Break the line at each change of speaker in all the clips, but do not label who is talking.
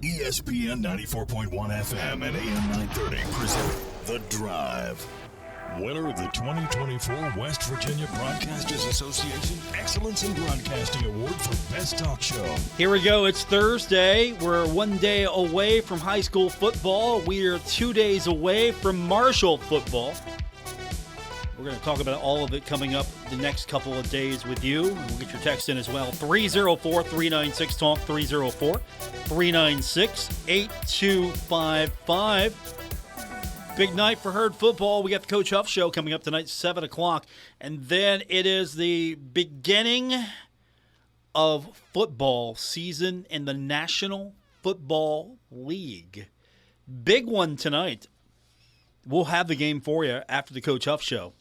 ESPN 94.1 FM and AM 930 present The Drive. Winner of the 2024 West Virginia Broadcasters Association Excellence in Broadcasting Award for Best Talk Show.
Here we go. It's Thursday. We're 1 day away from high school football. We are 2 days away from Marshall football. We're going to talk about all of it coming up the next couple of days with you. We'll get your text in as well. 304-396-TALK, 304-396-8255. Big night for Herd football. We got the Coach Huff Show coming up tonight, 7 o'clock. And then it is the beginning of football season in the National Football League. Big one tonight. We'll have the game for you after the Coach Huff Show.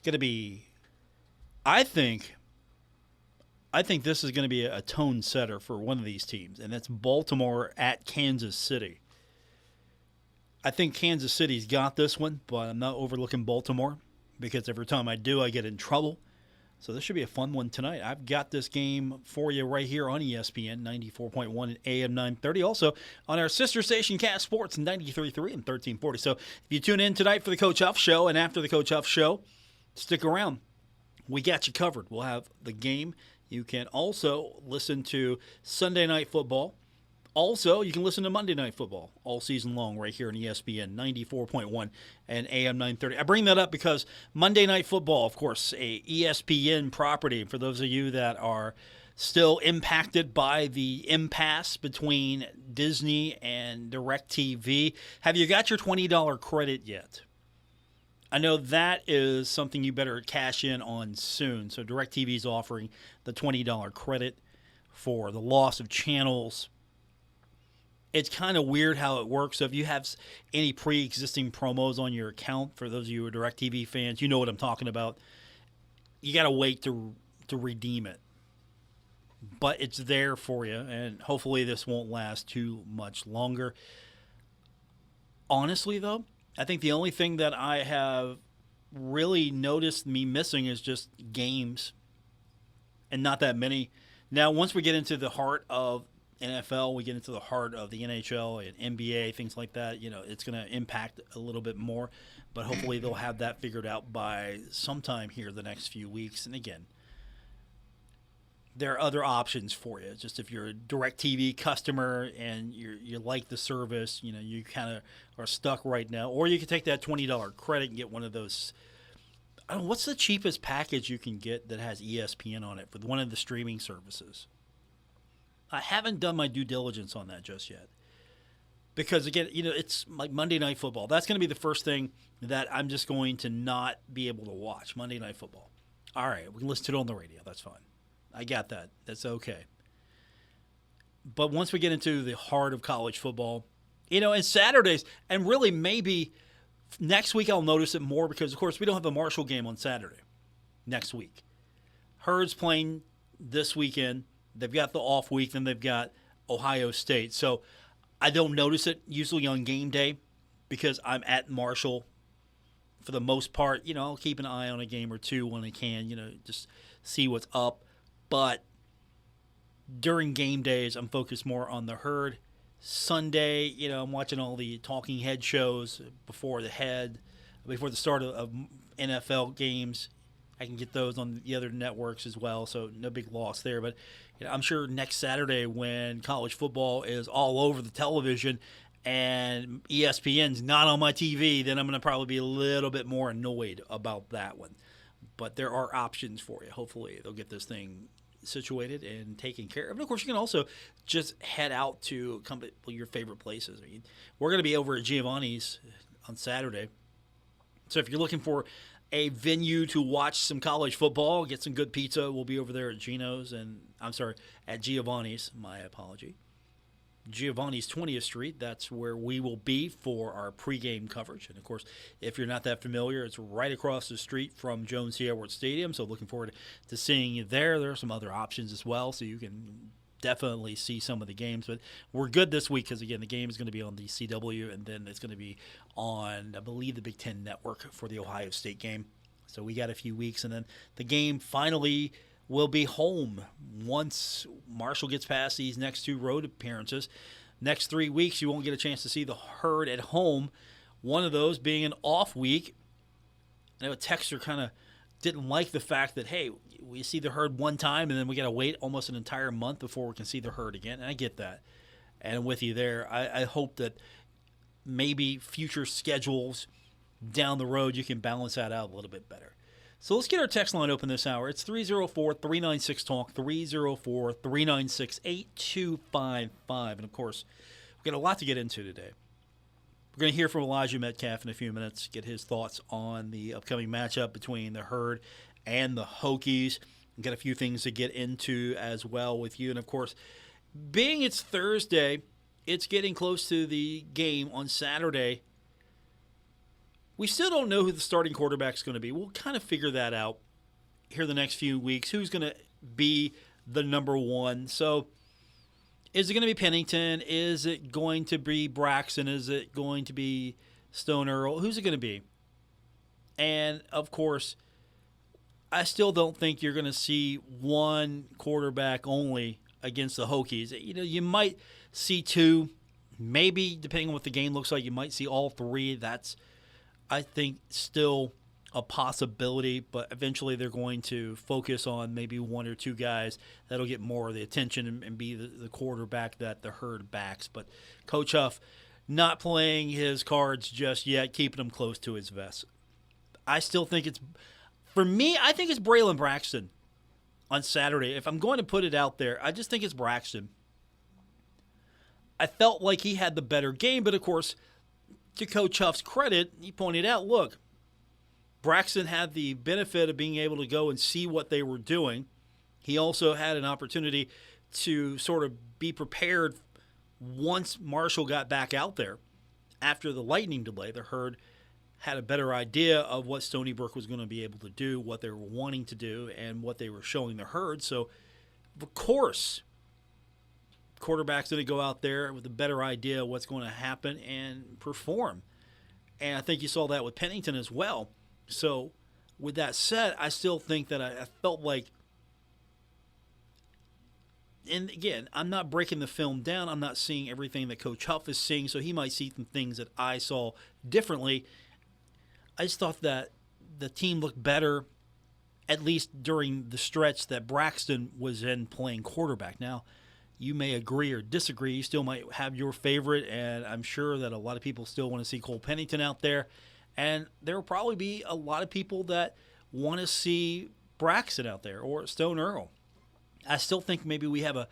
Going to be, I think this is going to be a tone setter for one of these teams, and that's Baltimore at Kansas City. I think Kansas City's got this one, but I'm not overlooking Baltimore because every time I do, I get in trouble. So this should be a fun one tonight. I've got this game for you right here on ESPN 94.1 and AM 930. Also on our sister station, Cast Sports 93.3 and 1340. So if you tune in tonight for the Coach Huff Show and after the Coach Huff Show, stick around. We got you covered. We'll have the game. You can also listen to Sunday Night Football. Also, you can listen to Monday Night Football all season long right here on ESPN 94.1 and AM 930. I bring that up because Monday Night Football, of course, a ESPN property. For those of you that are still impacted by the impasse between Disney and DirecTV, have you got your $20 credit yet? I know that is something you better cash in on soon. So DirecTV is offering the $20 credit for the loss of channels. It's kind of weird how it works. So if you have any pre-existing promos on your account, for those of you who are DirecTV fans, you know what I'm talking about. You got to wait to redeem it. But it's there for you, and hopefully this won't last too much longer. Honestly, though, I think the only thing that I have really noticed me missing is just games, and not that many. Now, once we get into the heart of NFL, we get into the heart of the NHL and NBA, things like that, it's going to impact a little bit more. But hopefully they'll have that figured out by sometime here the next few weeks. And again, there are other options for you. Just if you're a DirecTV customer and you like the service, you kind of are stuck right now. Or you can take that $20 credit and get one of those. I don't know, what's the cheapest package you can get that has ESPN on it for one of the streaming services? I haven't done my due diligence on that just yet. Because, again, it's like Monday Night Football. That's going to be the first thing that I'm just going to not be able to watch, Monday Night Football. All right, we can listen to it on the radio. That's fine. I got that. That's okay. But once we get into the heart of college football, and Saturdays, and really maybe next week I'll notice it more because, of course, we don't have a Marshall game on Saturday next week. Herd's playing this weekend. They've got the off week, then they've got Ohio State. So I don't notice it usually on game day because I'm at Marshall for the most part. I'll keep an eye on a game or two when I can, just see what's up. But during game days, I'm focused more on the Herd. Sunday, I'm watching all the talking head shows before the start of NFL games. I can get those on the other networks as well, so no big loss there. But I'm sure next Saturday when college football is all over the television and ESPN's not on my TV, then I'm going to probably be a little bit more annoyed about that one. But there are options for you. Hopefully they'll get this thing situated and taken care of. And, of course, you can also just head out to your favorite places. We're going to be over at Giovanni's on Saturday. So if you're looking for a venue to watch some college football, get some good pizza, we'll be over there at at Giovanni's. My apology. Giovanni's 20th Street. That's where we will be for our pregame coverage. And, of course, if you're not that familiar, it's right across the street from Jones C. Edwards Stadium. So looking forward to seeing you there. There are some other options as well, so you can definitely see some of the games. But we're good this week because, again, the game is going to be on the CW, and then it's going to be on, I believe, the Big Ten Network for the Ohio State game. So we got a few weeks, and then the game finally will be home once Marshall gets past these next 2 road appearances. Next 3 weeks, you won't get a chance to see the Herd at home. One of those being an off week. I know a texter kind of didn't like the fact that, hey, we see the Herd one time and then we got to wait almost an entire month before we can see the Herd again. And I get that. And with you there, I hope that maybe future schedules down the road you can balance that out a little bit better. So let's get our text line open this hour. It's 304-396-TALK, 304-396-8255. And, of course, we've got a lot to get into today. We're going to hear from Elijah Metcalf in a few minutes, get his thoughts on the upcoming matchup between the Herd and the Hokies. We've got a few things to get into as well with you. And, of course, being it's Thursday, it's getting close to the game on Saturday. We still don't know who the starting quarterback is going to be. We'll kind of figure that out here the next few weeks. Who's going to be the number one? So is it going to be Pennington? Is it going to be Braxton? Is it going to be Stone Earl? Who's it going to be? And, of course, I still don't think you're going to see one quarterback only against the Hokies. You know, you might see 2, maybe, depending on what the game looks like, you might see all 3. That's, I think, still a possibility, but eventually they're going to focus on maybe 1 or 2 guys that'll get more of the attention and be the quarterback that the Herd backs. But Coach Huff not playing his cards just yet, keeping them close to his vest. I still think it's, for me, I think it's Braylon Braxton on Saturday. If I'm going to put it out there, I just think it's Braxton. I felt like he had the better game, but of course, to Coach Huff's credit, he pointed out, look, Braxton had the benefit of being able to go and see what they were doing. He also had an opportunity to sort of be prepared once Marshall got back out there. After the lightning delay, the Herd had a better idea of what Stony Brook was going to be able to do, what they were wanting to do, and what they were showing the Herd. So, of course, quarterback's going to go out there with a better idea of what's going to happen and perform. And I think you saw that with Pennington as well. So, with that said, I still think that I felt like, and again, I'm not breaking the film down. I'm not seeing everything that Coach Huff is seeing, so he might see some things that I saw differently. I just thought that the team looked better, at least during the stretch that Braxton was in playing quarterback. Now, you may agree or disagree. You still might have your favorite, and I'm sure that a lot of people still want to see Cole Pennington out there. And there will probably be a lot of people that want to see Braxton out there or Stone Earl. I still think maybe we have a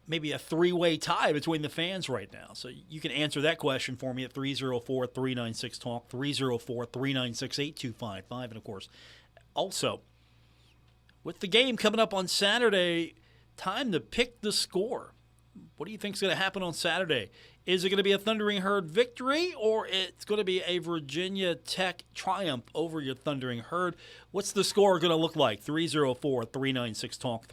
3-way tie between the fans right now. So you can answer that question for me at 304-396-TALK, 304-396-8255. And, of course, also, with the game coming up on Saturday, time to pick the score. What do you think is going to happen on Saturday? Is it going to be a Thundering Herd victory, or it's going to be a Virginia Tech triumph over your Thundering Herd? What's the score going to look like? 304-396-TALK,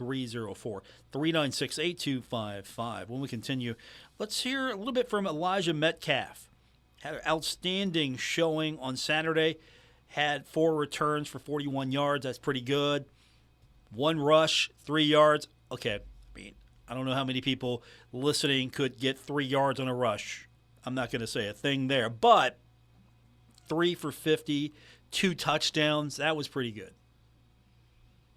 304-396-8255. When we continue, let's hear a little bit from Elijah Metcalf. Had an outstanding showing on Saturday. Had 4 returns for 41 yards. That's pretty good. 1 rush, 3 yards. Okay, I don't know how many people listening could get 3 yards on a rush. I'm not going to say a thing there. But 3 for 50, 2 touchdowns, that was pretty good.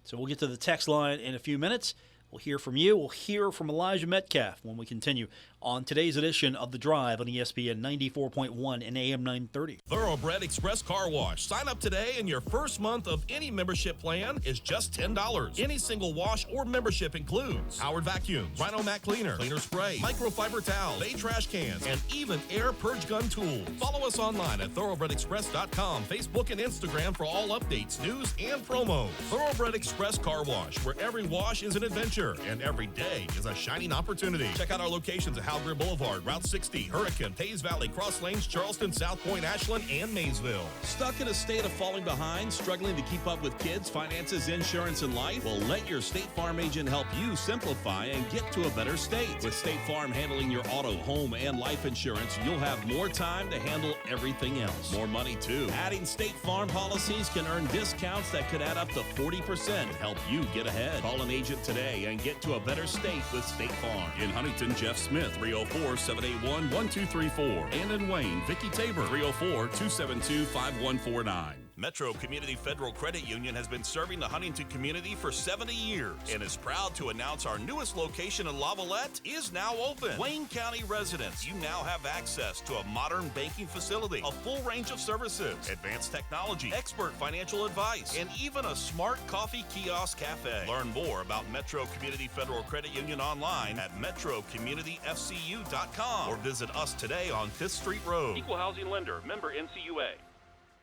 So we'll get to the text line in a few minutes. We'll hear from you. We'll hear from Elijah Metcalf when we continue on today's edition of The Drive on ESPN 94.1 and AM 930.
Thoroughbred Express Car Wash. Sign up today and your first month of any membership plan is just $10. Any single wash or membership includes Howard Vacuums, Rhino Mac Cleaner, Cleaner Spray, Microfiber Towels, Bay Trash Cans, and even Air Purge Gun Tools. Follow us online at thoroughbredexpress.com, Facebook, and Instagram for all updates, news, and promos. Thoroughbred Express Car Wash, where every wash is an adventure. future, and every day is a shining opportunity. Check out our locations at Hal Greer Boulevard, Route 60, Hurricane, Hayes Valley, Cross Lanes, Charleston, South Point, Ashland, and Maysville.
Stuck in a state of falling behind, struggling to keep up with kids, finances, insurance, and life? Well, let your State Farm agent help you simplify and get to a better state. With State Farm handling your auto, home, and life insurance, you'll have more time to handle everything else. More money, too. Adding State Farm policies can earn discounts that could add up to 40% to help you get ahead. Call an agent today and get to a better state with State Farm. In Huntington, Jeff Smith, 304-781-1234. And in Wayne, Vicki Tabor, 304-272-5149.
Metro Community Federal Credit Union has been serving the Huntington community for 70 years and is proud to announce our newest location in Lavalette is now open. Wayne County residents, you now have access to a modern banking facility, a full range of services, advanced technology, expert financial advice, and even a smart coffee kiosk cafe. Learn more about Metro Community Federal Credit Union online at metrocommunityfcu.com or visit us today on 5th Street Road.
Equal housing lender, member NCUA.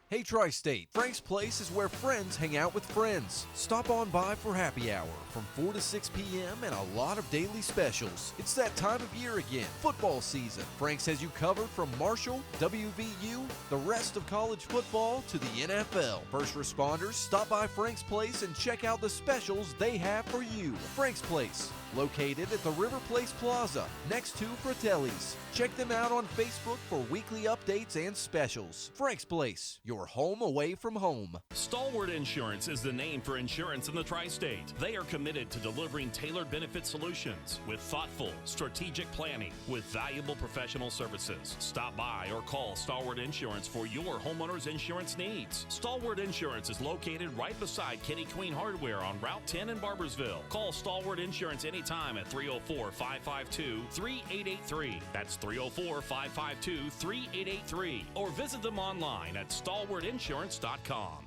Hey Tri-State, Frank's Place is where friends hang out with friends. Stop on by for happy hour from 4 to 6 p.m. and a lot of daily specials. It's that time of year again, football season. Frank's has you covered from Marshall, WVU, the rest of college football to the NFL. First responders, stop by Frank's Place and check out the specials they have for you. Frank's Place, located at the River Place Plaza, next to Fratelli's. Check them out on Facebook for weekly updates and specials. Frank's Place, your home away from home.
Stalwart Insurance is the name for insurance in the Tri-State. They are committed to delivering tailored benefit solutions with thoughtful, strategic planning with valuable professional services. Stop by or call Stalwart Insurance for your homeowner's insurance needs. Stalwart Insurance is located right beside Kenny Queen Hardware on Route 10 in Barbersville. Call Stalwart Insurance anytime at 304-552-3883. That's 304-552-3883. Or visit them online at stalwartinsurance.com.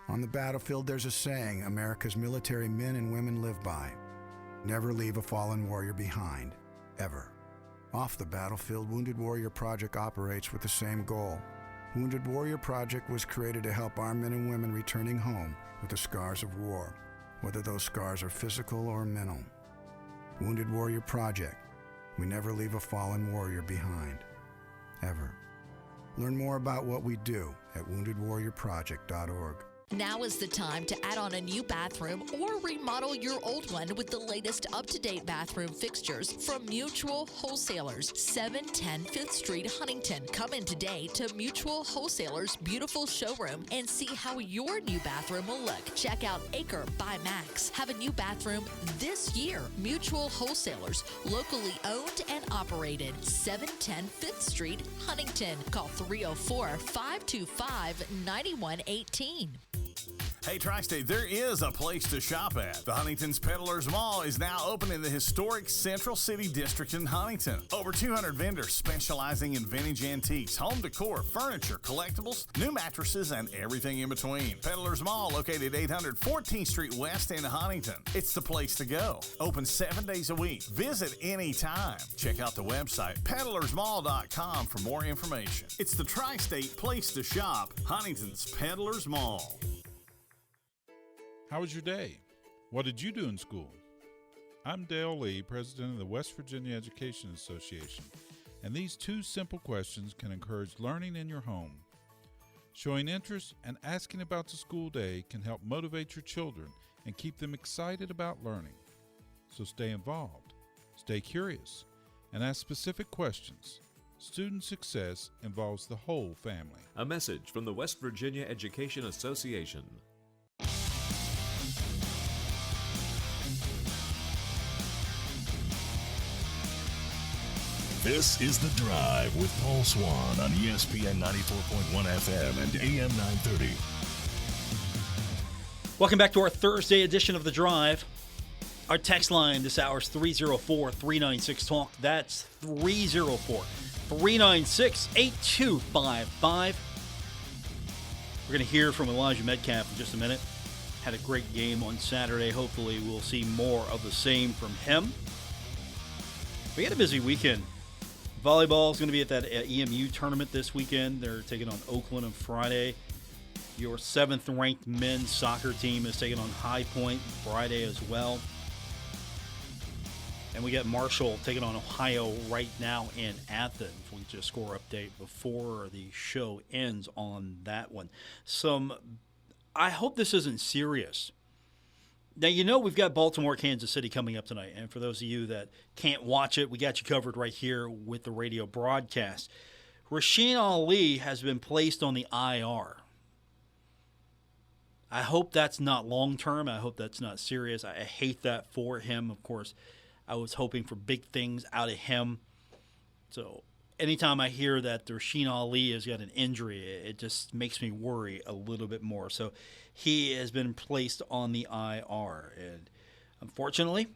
On the battlefield, there's a saying America's military men and women live by. Never leave a fallen warrior behind, ever. Off the battlefield, Wounded Warrior Project operates with the same goal. Wounded Warrior Project was created to help our men and women returning home with the scars of war, whether those scars are physical or mental. Wounded Warrior Project. We never leave a fallen warrior behind, ever. Learn more about what we do at woundedwarriorproject.org.
Now is the time to add on a new bathroom or remodel your old one with the latest up-to-date bathroom fixtures from Mutual Wholesalers, 710 5th Street, Huntington. Come in today to Mutual Wholesalers' beautiful showroom and see how your new bathroom will look. Check out Acre by Max. Have a new bathroom this year. Mutual Wholesalers, locally owned and operated, 710 5th Street, Huntington. Call 304-525-9118.
Hey, Tri-State, there is a place to shop at. The Huntington's Peddlers Mall is now open in the historic Central City District in Huntington. Over 200 vendors specializing in vintage antiques, home decor, furniture, collectibles, new mattresses, and everything in between. Peddlers Mall, located 800 14th Street West in Huntington. It's the place to go. Open 7 days a week. Visit anytime. Check out the website, peddlersmall.com, for more information. It's the Tri-State place to shop, Huntington's Peddlers Mall.
How was your day? What did you do in school? I'm Dale Lee, president of the West Virginia Education Association, and these two simple questions can encourage learning in your home. Showing interest and asking about the school day can help motivate your children and keep them excited about learning. So stay involved, stay curious, and ask specific questions. Student success involves the whole family.
A message from the West Virginia Education Association.
This is The Drive with Paul Swann on ESPN 94.1 FM and AM 930.
Welcome back to our Thursday edition of The Drive. Our text line this hour is 304-396-TALK. That's 304-396-8255. We're going to hear from Elijah Metcalf in just a minute. Had a great game on Saturday. Hopefully we'll see more of the same from him. We had a busy weekend. Volleyball is going to be at that EMU tournament this weekend. They're taking on Oakland on Friday. Your 7th-ranked men's soccer team is taking on High Point Friday as well. And we got Marshall taking on Ohio right now in Athens. We just score update before the show ends on that one. I hope this isn't serious. Now, we've got Baltimore, Kansas City coming up tonight. And for those of you that can't watch it, we got you covered right here with the radio broadcast. Rasheen Ali has been placed on the IR. I hope that's not long-term. I hope that's not serious. I hate that for him. Of course, I was hoping for big things out of him. So anytime I hear that Rasheen Ali has got an injury, it just makes me worry a little bit more. So he has been placed on the IR. And unfortunately,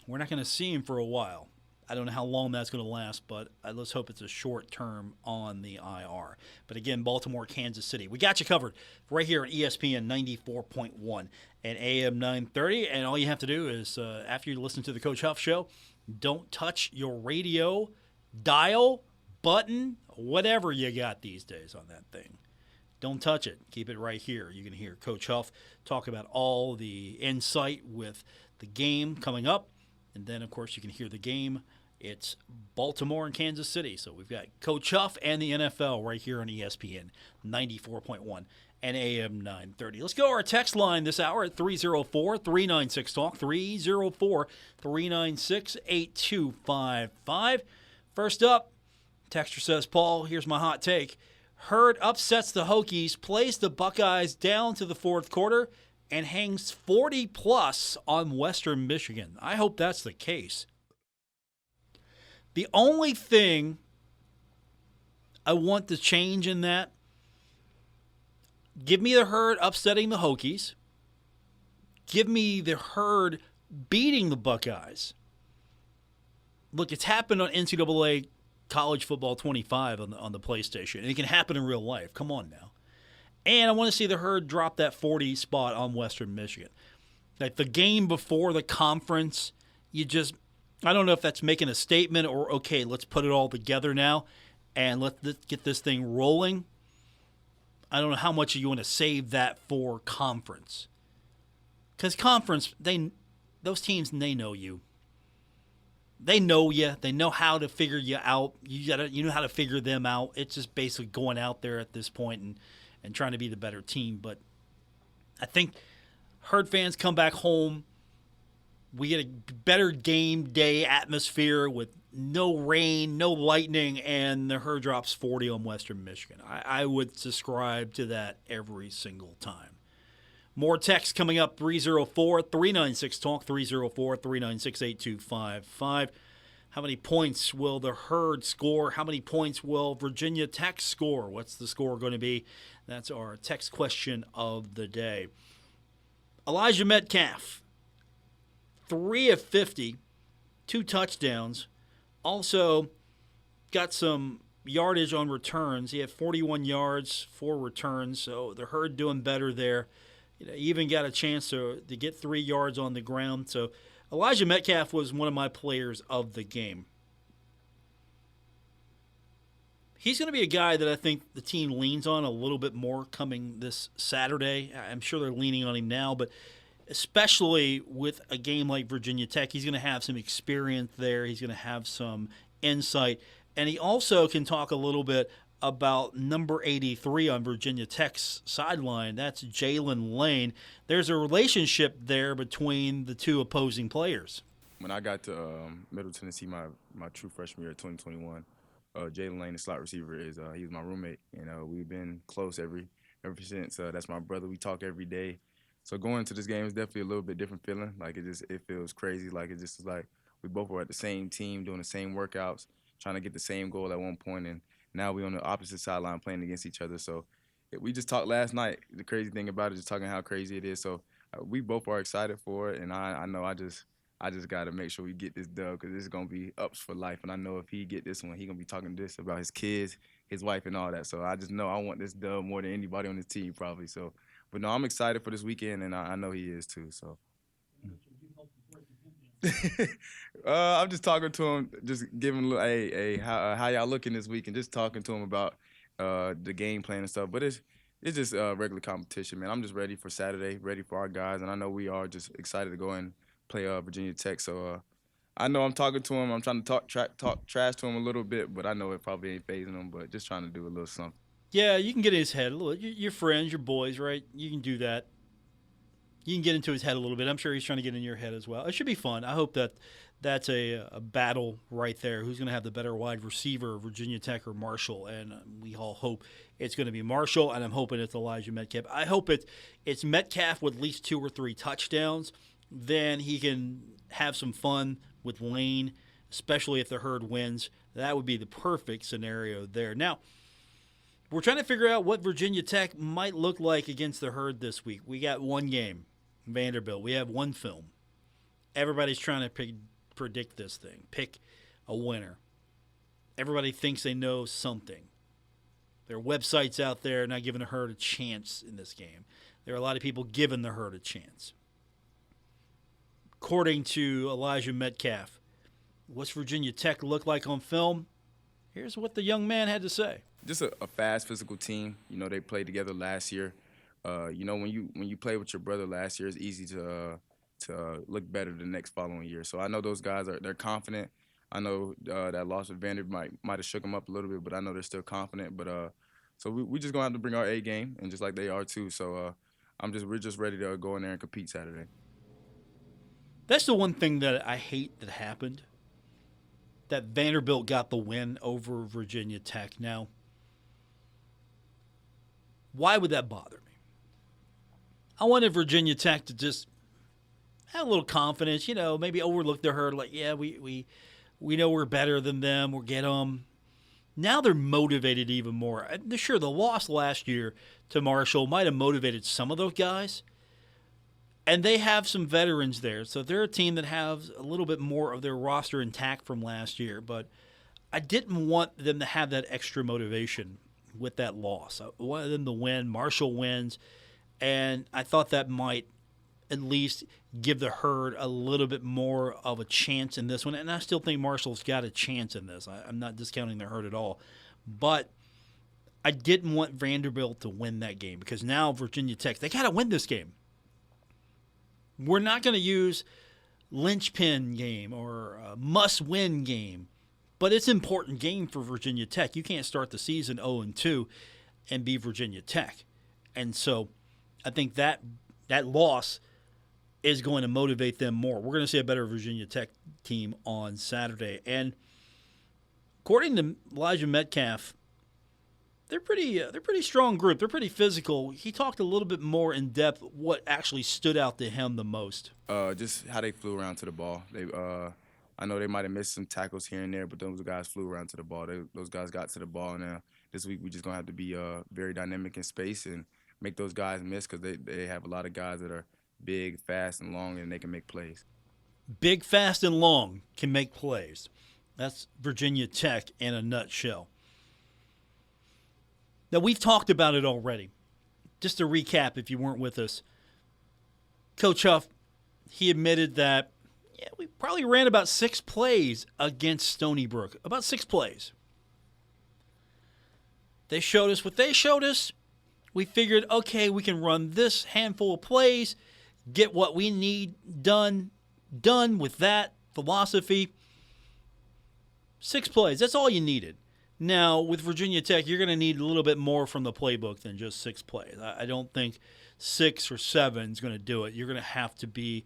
we're not going to see him for a while. I don't know how long that's going to last, but let's hope it's a short term on the IR. But again, Baltimore, Kansas City. We got you covered right here on ESPN 94.1 and AM 930. And all you have to do is, after you listen to the Coach Huff Show, don't touch your radio dial, button, whatever you got these days on that thing. Don't touch it. Keep it right here. You can hear Coach Huff talk about all the insight with the game coming up. And then, of course, you can hear the game. It's Baltimore and Kansas City. So we've got Coach Huff and the NFL right here on ESPN 94.1 and AM 930. Let's go to our text line this hour at 304-396-TALK, 304-396-8255. First up, texter says, Paul, here's my hot take. Hurd upsets the Hokies, plays the Buckeyes down to the fourth quarter, and hangs 40-plus on Western Michigan. I hope that's the case. The only thing I want to change in that, give me the Herd upsetting the Hokies. Give me the Herd beating the Buckeyes. Look, it's happened on NCAA College Football 25 on the PlayStation, and it can happen in real life. Come on now. And I want to see the Herd drop that 40 spot on Western Michigan. Like the game before the conference, I don't know if that's making a statement or, okay, let's put it all together now and let's get this thing rolling. I don't know how much you want to save that for conference. Because conference, those teams, they know you. They know you. They know how to figure you out. You know how to figure them out. It's just basically going out there at this point and trying to be the better team. But I think Herd fans come back home. We get a better game day atmosphere with no rain, no lightning, and the Herd drops 40 on Western Michigan. I would subscribe to that every single time. More text coming up, 304-396-TALK, 304-396-8255. How many points will the Herd score? How many points will Virginia Tech score? What's the score going to be? That's our text question of the day. Elijah Metcalf, 3 of 50, 2 touchdowns. Also got some yardage on returns. He had 41 yards, 4 returns, so the Herd doing better there. He even got a chance to get 3 yards on the ground. So Elijah Metcalf was one of my players of the game. He's going to be a guy that I think the team leans on a little bit more coming this Saturday. I'm sure they're leaning on him now, but especially with a game like Virginia Tech, he's going to have some experience there. He's going to have some insight. And he also can talk a little bit about number 83 on Virginia Tech's sideline. That's Jaylin Lane. There's a relationship there between the two opposing players.
When I got to Middle Tennessee, my true freshman year, 2021, Jaylin Lane, the slot receiver, he was my roommate. We've been close ever since. That's my brother. We talk every day. So going into this game is definitely a little bit different feeling. Like it feels crazy. Like it just is like we both were at the same team, doing the same workouts, trying to get the same goal at one point, and now we're on the opposite sideline playing against each other. So we just talked last night. The crazy thing about it is talking how crazy it is. So we both are excited for it, and I know I just got to make sure we get this dub because this is going to be ups for life. And I know if he get this one, he's going to be talking this about his kids, his wife, and all that. So I just know I want this dub more than anybody on this team probably. So, but no, I'm excited for this weekend, and I know he is too. So. I'm just talking to him, just giving him a little, hey, how y'all looking this week, and just talking to him about the game plan and stuff. But it's just regular competition, man. I'm just ready for Saturday, ready for our guys, and I know we are just excited to go and play Virginia Tech. So I know I'm talking to him. I'm trying to talk trash to him a little bit, but I know it probably ain't phasing him. But just trying to do a little something.
Yeah, you can get in his head a little. Your friends, your boys, right? You can do that. You can get into his head a little bit. I'm sure he's trying to get in your head as well. It should be fun. I hope that's a battle right there. Who's going to have the better wide receiver, Virginia Tech or Marshall? And we all hope it's going to be Marshall, and I'm hoping it's Elijah Metcalf. I hope it's Metcalf with at least 2 or 3 touchdowns. Then he can have some fun with Lane, especially if the Herd wins. That would be the perfect scenario there. Now, we're trying to figure out what Virginia Tech might look like against the Herd this week. We got one game, Vanderbilt. We have one film. Everybody's trying to predict this thing, pick a winner. Everybody thinks they know something. There are websites out there not giving the Herd a chance in this game. There are a lot of people giving the Herd a chance. According to Elijah Metcalf, what's Virginia Tech look like on film? Here's what the young man had to say.
Just a fast, physical team. You know, they played together last year. You know, when you play with your brother last year, it's easy to look better the next following year. So I know those guys they're confident. I know that loss with Vanderbilt might have shook them up a little bit, but I know they're still confident. But so we just gonna have to bring our A game, and just like they are too. So we're just ready to go in there and compete Saturday.
That's the one thing that I hate that happened. That Vanderbilt got the win over Virginia Tech. Now, why would that bother me? I wanted Virginia Tech to just have a little confidence, maybe overlook the Herd. Like, yeah, we know we're better than them. We'll get them. Now they're motivated even more. Sure, the loss last year to Marshall might have motivated some of those guys. And they have some veterans there. So they're a team that has a little bit more of their roster intact from last year. But I didn't want them to have that extra motivation with that loss. I wanted them to win. Marshall wins. And I thought that might at least give the Herd a little bit more of a chance in this one. And I still think Marshall's got a chance in this. I'm not discounting the Herd at all. But I didn't want Vanderbilt to win that game because now Virginia Tech, they got to win this game. We're not going to use linchpin game or a must-win game, but it's an important game for Virginia Tech. You can't start the season 0-2 and be Virginia Tech. And so I think that loss is going to motivate them more. We're going to see a better Virginia Tech team on Saturday. And according to Elijah Metcalf, they're pretty strong group. They're pretty physical. He talked a little bit more in depth what actually stood out to him the most.
Just how they flew around to the ball. I know they might have missed some tackles here and there, but those guys flew around to the ball. Those guys got to the ball, and this week we're just going to have to be very dynamic in space and make those guys miss because they have a lot of guys that are big, fast, and long, and they can make plays.
Big, fast, and long can make plays. That's Virginia Tech in a nutshell. Now, we've talked about it already. Just to recap, if you weren't with us, Coach Huff, he admitted that we probably ran about 6 plays against Stony Brook. About 6 plays. They showed us what they showed us. We figured, okay, we can run this handful of plays, get what we need done with that philosophy. 6 plays, that's all you needed. Now, with Virginia Tech, you're going to need a little bit more from the playbook than just 6 plays. I don't think 6 or 7 is going to do it. You're going to have to be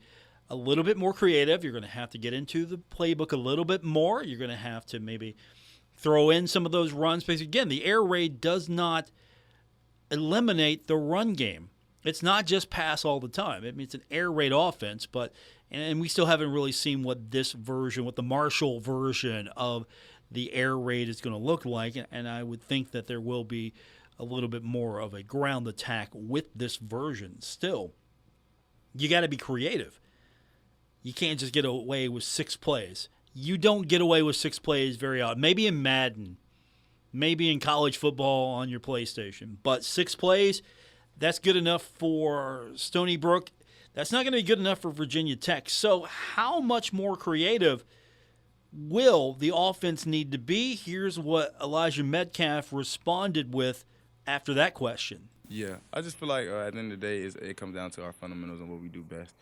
a little bit more creative. You're going to have to get into the playbook a little bit more. You're going to have to maybe throw in some of those runs. Because, again, the air raid does not eliminate the run game. It's not just pass all the time. I mean, it's an air raid offense, and we still haven't really seen what the Marshall version of the air raid is going to look like, and I would think that there will be a little bit more of a ground attack with this version still. You got to be creative. You can't just get away with 6 plays. You don't get away with 6 plays very often. Maybe in Madden, maybe in college football on your PlayStation, but 6 plays, that's good enough for Stony Brook. That's not going to be good enough for Virginia Tech. So how much more creative will the offense need to be? Here's what Elijah Metcalf responded with after that question.
Yeah, I just feel like at the end of the day, it comes down to our fundamentals and what we do best.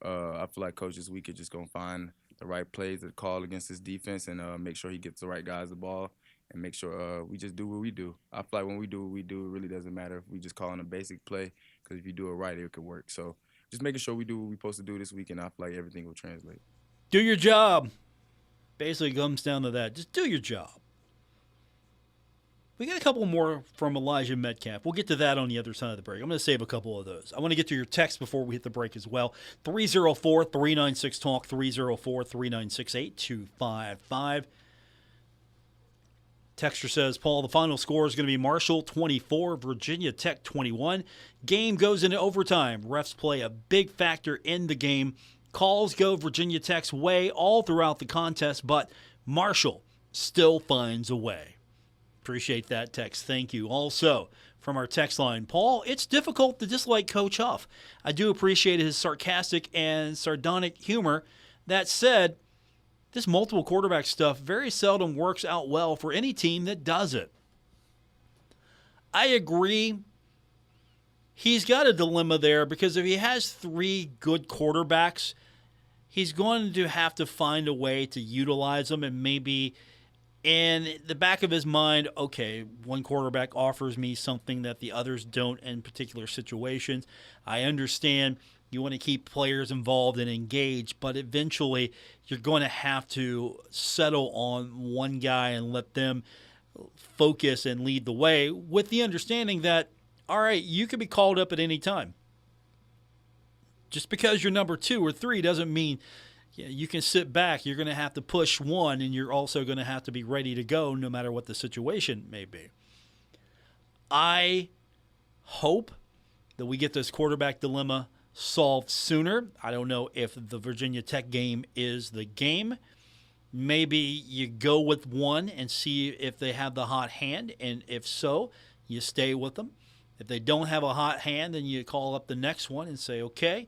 I feel like Coach this week is just going to find the right plays to call against this defense and make sure he gets the right guys the ball and make sure we just do what we do. I feel like when we do what we do, it really doesn't matter if we just call on a basic play, because if you do it right, it could work. So just making sure we do what we're supposed to do this week, and I feel like everything will translate.
Do your job. Basically comes down to that. Just do your job. We got a couple more from Elijah Metcalf. We'll get to that on the other side of the break. I'm going to save a couple of those. I want to get to your text before we hit the break as well. 304-396-TALK, 304-396-8255. Texter says, Paul, the final score is going to be Marshall 24, Virginia Tech 21. Game goes into overtime. Refs play a big factor in the game. Calls go Virginia Tech's way all throughout the contest, but Marshall still finds a way. Appreciate that text. Thank you. Also, from our text line, Paul, it's difficult to dislike Coach Huff. I do appreciate his sarcastic and sardonic humor. That said, this multiple quarterback stuff very seldom works out well for any team that does it. I agree. He's got a dilemma there because if he has three good quarterbacks, he's going to have to find a way to utilize them, and maybe in the back of his mind, okay, one quarterback offers me something that the others don't in particular situations. I understand you want to keep players involved and engaged, but eventually you're going to have to settle on one guy and let them focus and lead the way, with the understanding that, all right, you could be called up at any time. Just because you're number 2 or 3 doesn't mean you can sit back. You're going to have to push one, and you're also going to have to be ready to go no matter what the situation may be. I hope that we get this quarterback dilemma solved sooner. I don't know if the Virginia Tech game is the game. Maybe you go with one and see if they have the hot hand, and if so, you stay with them. If they don't have a hot hand, then you call up the next one and say, okay,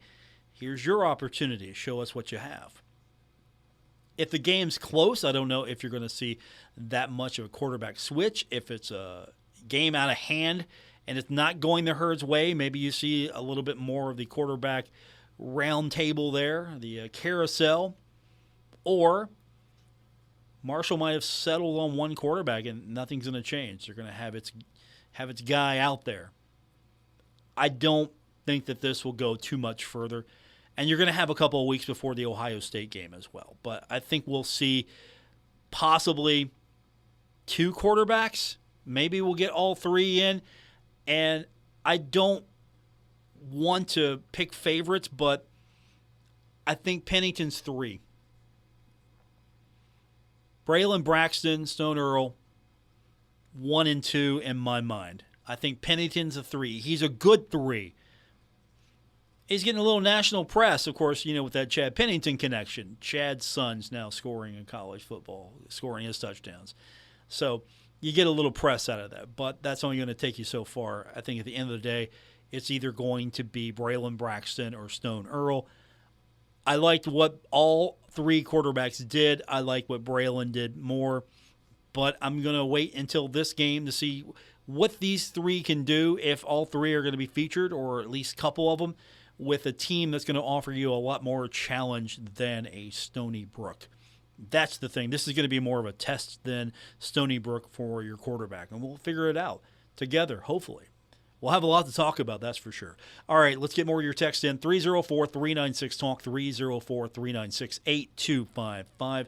here's your opportunity. Show us what you have. If the game's close, I don't know if you're going to see that much of a quarterback switch. If it's a game out of hand and it's not going the Herd's way, maybe you see a little bit more of the quarterback round table there, the carousel. Or Marshall might have settled on one quarterback and nothing's going to change. They're going to have its guy out there. I don't think that this will go too much further. And you're going to have a couple of weeks before the Ohio State game as well. But I think we'll see possibly 2 quarterbacks. Maybe we'll get all 3 in. And I don't want to pick favorites, but I think Pennington's 3. Braylon Braxton, Stone Earl, 1 and 2 in my mind. I think Pennington's a 3. He's a good 3. He's getting a little national press, of course, with that Chad Pennington connection. Chad's son's now scoring in college football, scoring his touchdowns. So you get a little press out of that, but that's only going to take you so far. I think at the end of the day, it's either going to be Braylon Braxton or Stone Earl. I liked what all 3 quarterbacks did. I like what Braylon did more, but I'm going to wait until this game to see what these 3 can do, if all 3 are going to be featured, or at least a couple of them, with a team that's going to offer you a lot more challenge than a Stony Brook. That's the thing. This is going to be more of a test than Stony Brook for your quarterback, and we'll figure it out together, hopefully. We'll have a lot to talk about, that's for sure. All right, let's get more of your text in. 304-396-TALK, 304-396-8255.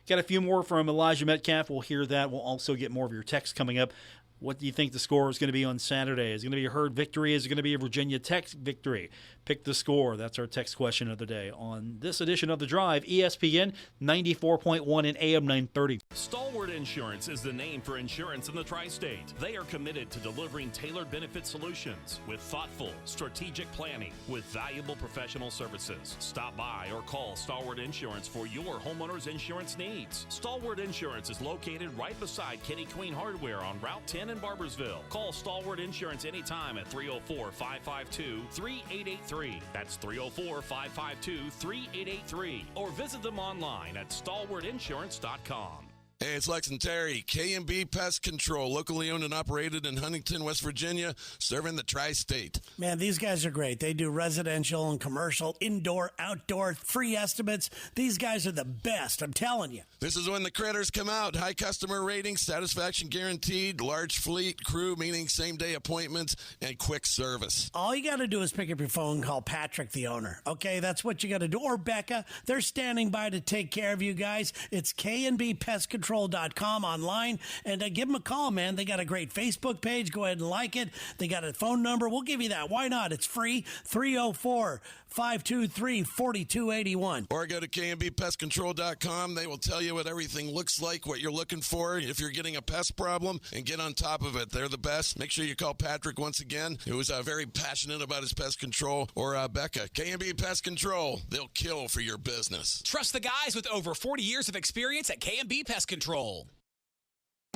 Got a few more from Elijah Metcalf. We'll hear that. We'll also get more of your text coming up. What do you think the score is going to be on Saturday? Is it going to be a Herd victory? Is it going to be a Virginia Tech victory? Pick the score. That's our text question of the day on this edition of The Drive, ESPN 94.1 and AM 930.
Stalwart Insurance is the name for insurance in the tri-state. They are committed to delivering tailored benefit solutions with thoughtful, strategic planning with valuable professional services. Stop by or call Stalwart Insurance for your homeowner's insurance needs. Stalwart Insurance is located right beside Kenny Queen Hardware on Route 10 in Barbersville. Call Stalwart Insurance anytime at 304-552-3883. That's 304-552-3883. Or visit them online at stalwartinsurance.com.
Hey, it's Lex and Terry. K&B Pest Control, locally owned and operated in Huntington, West Virginia, serving the tri-state.
Man, these guys are great. They do residential and commercial, indoor, outdoor, free estimates. These guys are the best, I'm telling you.
This is when the critters come out. High customer ratings, satisfaction guaranteed, large fleet, crew, meaning same-day appointments, and quick service.
All you got to do is pick up your phone and call Patrick, the owner. Okay, that's what you got to do. Or Becca. They're standing by to take care of you guys. It's KNBPestControl.com online. And give them a call, man. They got a great Facebook page. Go ahead and like it. They got a phone number. We'll give you that. Why not? It's free. 304-523-4281.
Or go to KNBPestControl.com. They will tell you what everything looks like, what you're looking for, if you're getting a pest problem, and get on top of it. They're the best. Make sure you call Patrick once again, who is very passionate about his pest control, or Becca. K&B Pest Control. They'll kill for your business.
Trust the guys with over 40 years of experience at K&B Pest Control.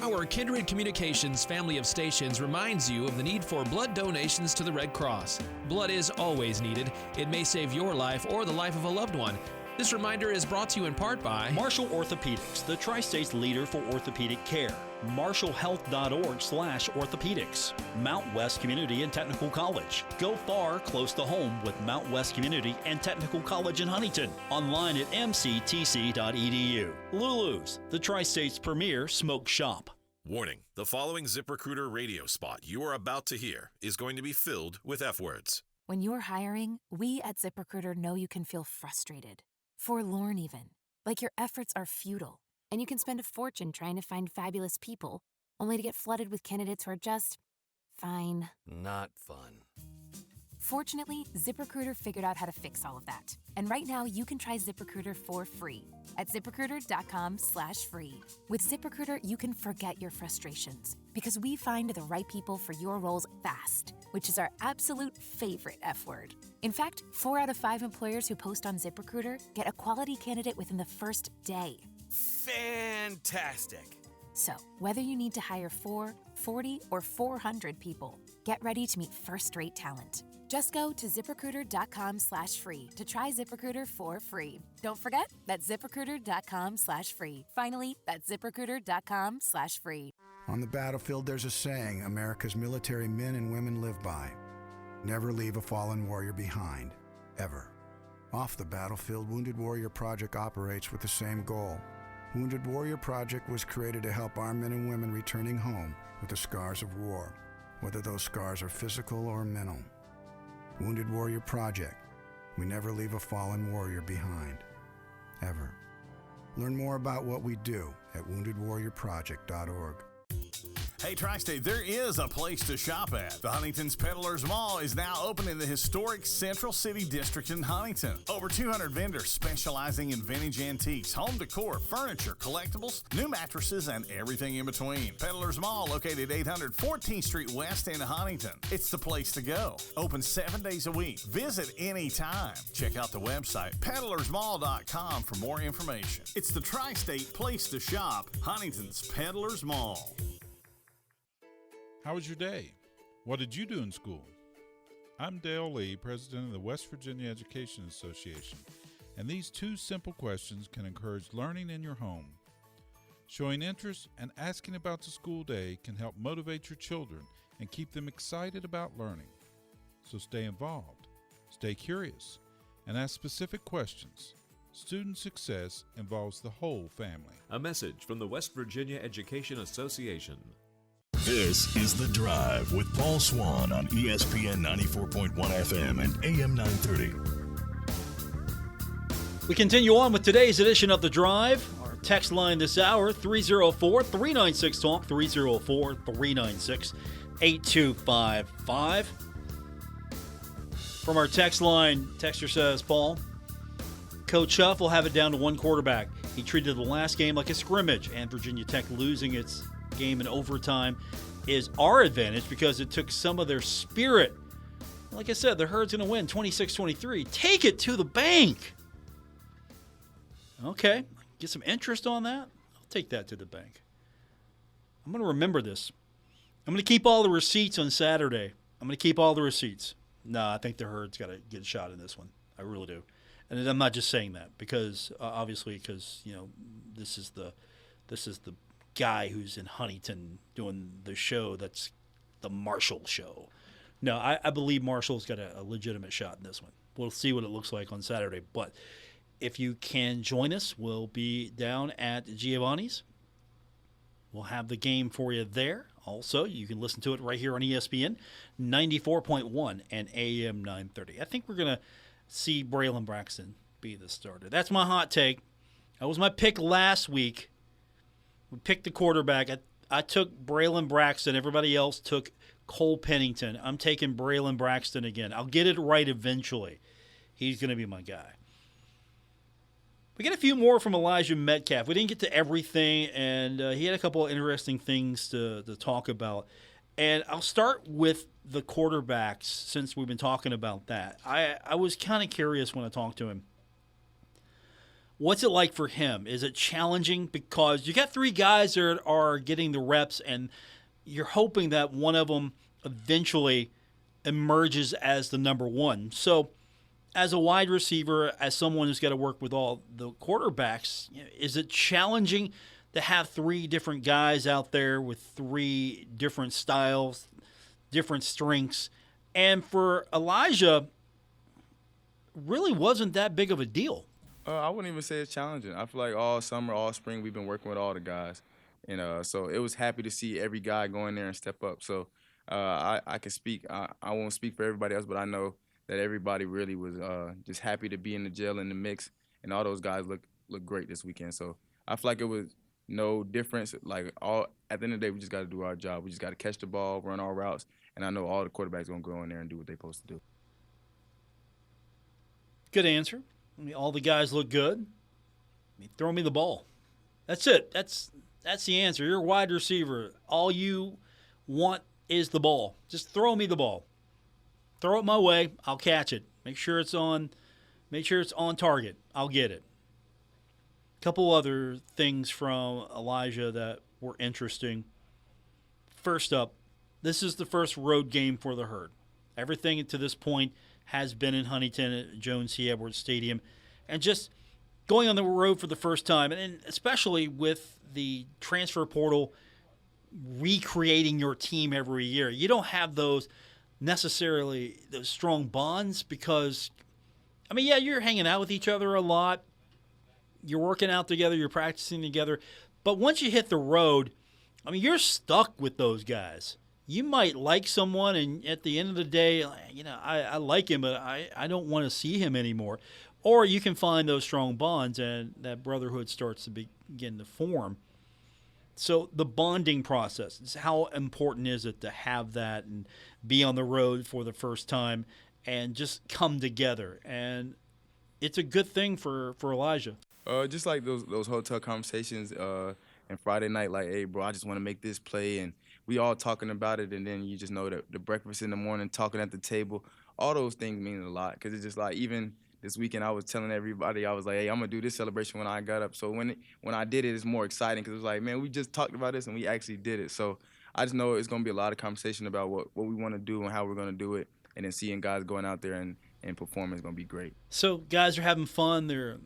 Our Kindred Communications family of stations reminds you of the need for blood donations to the Red Cross. Blood is always needed. It may save your life or the life of a loved one. This reminder is brought to you in part by
Marshall Orthopedics, the Tri-State's leader for orthopedic care. MarshallHealth.org/orthopedics. Mount West Community and Technical College. Go far, close to home with Mount West Community and Technical College in Huntington. Online at mctc.edu. Lulu's, the Tri-State's premier smoke shop.
Warning, the following ZipRecruiter radio spot you are about to hear is going to be filled with F words.
When you're hiring, we at ZipRecruiter know you can feel frustrated, forlorn even, like your efforts are futile. And you can spend a fortune trying to find fabulous people, only to get flooded with candidates who are just fine.
Not fun.
Fortunately, ZipRecruiter figured out how to fix all of that. And right now, you can try ZipRecruiter for free at ZipRecruiter.com/free. With ZipRecruiter, you can forget your frustrations because we find the right people for your roles fast, which is our absolute favorite F word. In fact, 4 out of 5 employers who post on ZipRecruiter get a quality candidate within the first day.
Fantastic.
So, whether you need to hire 4, 40, or 400 people, get ready to meet first-rate talent. Just go to ZipRecruiter.com/free to try ZipRecruiter for free. Don't forget, that's ZipRecruiter.com/free. Finally, that's ZipRecruiter.com/free.
On the battlefield, there's a saying America's military men and women live by. Never leave a fallen warrior behind, ever. Off the battlefield, Wounded Warrior Project operates with the same goal. Wounded Warrior Project was created to help our men and women returning home with the scars of war, whether those scars are physical or mental. Wounded Warrior Project. We never leave a fallen warrior behind, ever. Learn more about what we do at woundedwarriorproject.org.
Hey, Tri-State, there is a place to shop at. The Huntington's Peddlers Mall is now open in the historic Central City District in Huntington. Over 200 vendors specializing in vintage antiques, home decor, furniture, collectibles, new mattresses, and everything in between. Peddlers Mall, located 800 14th Street West in Huntington. It's the place to go. Open 7 days a week. Visit anytime. Check out the website, peddlersmall.com, for more information. It's the Tri-State place to shop, Huntington's Peddlers Mall.
How was your day? What did you do in school? I'm Dale Lee, president of the West Virginia Education Association, and these 2 simple questions can encourage learning in your home. Showing interest and asking about the school day can help motivate your children and keep them excited about learning. So stay involved, stay curious, and ask specific questions. Student success involves the whole family.
A message from the West Virginia Education Association.
This is The Drive with Paul Swann on ESPN 94.1 FM and AM 930.
We continue on with today's edition of The Drive. Our text line this hour, 304-396-TALK, 304-396-8255. From our text line, texter says, Paul, Coach Huff will have it down to 1 quarterback. He treated the last game like a scrimmage, and Virginia Tech losing its game in overtime is our advantage because it took some of their spirit. Like I said, the Herd's going to win 26-23. Take it to the bank. Okay, get some interest on that. I'll take that to the bank. I'm going to remember this. I'm going to keep all the receipts on Saturday. I'm going to keep all the receipts. No, I think the Herd's got to get a shot in this one. I really do. And I'm not just saying that because, obviously, because, you know, this is the this is the guy who's in Huntington doing the show that's the Marshall show. No, I believe Marshall's got a legitimate shot in this one. We'll see what it looks like on Saturday. But if you can join us, we'll be down at Giovanni's. We'll have the game for you there. Also, you can listen to it right here on ESPN 94.1 and AM 930. I think we're going to see Braylon Braxton be the starter. That's my hot take. That was my pick last week. We picked the quarterback. I took Braylon Braxton. Everybody else took Cole Pennington. I'm taking Braylon Braxton again. I'll get it right eventually. He's going to be my guy. We get a few more from Elijah Metcalf. We didn't get to everything, and he had a couple of interesting things to talk about. And I'll start with the quarterbacks since we've been talking about that. I was kind of curious when I talked to him. What's it like for him? Is it challenging? Because you got three guys that are getting the reps, and you're hoping that one of them eventually emerges as the number one. So as a wide receiver, as someone who's got to work with all the quarterbacks, is it challenging to have three different guys out there with three different styles, different strengths? And for Elijah, really wasn't that big of a deal.
I wouldn't even say it's challenging. I feel like all summer, all spring, we've been working with all the guys. And so it was happy to see every guy go in there and step up. So I can speak. I won't speak for everybody else, but I know that everybody really was just happy to be in the jail in the mix. And all those guys look great this weekend. So I feel like it was no difference. Like at the end of the day, we just got to do our job. We just got to catch the ball, run our routes. And I know all the quarterbacks going to go in there and do what they're supposed to do.
Good answer. I mean, all the guys look good. I mean, throw me the ball. That's it. That's the answer. You're a wide receiver. All you want is the ball. Just throw me the ball. Throw it my way. I'll catch it. Make sure it's on target. I'll get it. A couple other things from Elijah that were interesting. First up, this is the first road game for the Herd. Everything to this point has been in Huntington at Jones C. Edwards Stadium. And just going on the road for the first time, and especially with the transfer portal recreating your team every year, you don't have those strong bonds because, I mean, yeah, you're hanging out with each other a lot. You're working out together. You're practicing together. But once you hit the road, I mean, you're stuck with those guys. You might like someone, and at the end of the day, I like him, but I don't want to see him anymore. Or you can find those strong bonds, and that brotherhood starts to begin to form. So the bonding process, how important is it to have that and be on the road for the first time and just come together? And it's a good thing for Elijah.
Just like those hotel conversations and Friday night, like, hey, bro, I just want to make this play, and we all talking about it, and then you just know that the breakfast in the morning, talking at the table, all those things mean a lot because it's just like even this weekend I was telling everybody, I was like, hey, I'm going to do this celebration when I got up. So when I did it, it's more exciting because it was like, man, we just talked about this and we actually did it. So I just know it's going to be a lot of conversation about what we want to do and how we're going to do it, and then seeing guys going out there and performing is going to be great.
So guys are having fun. They're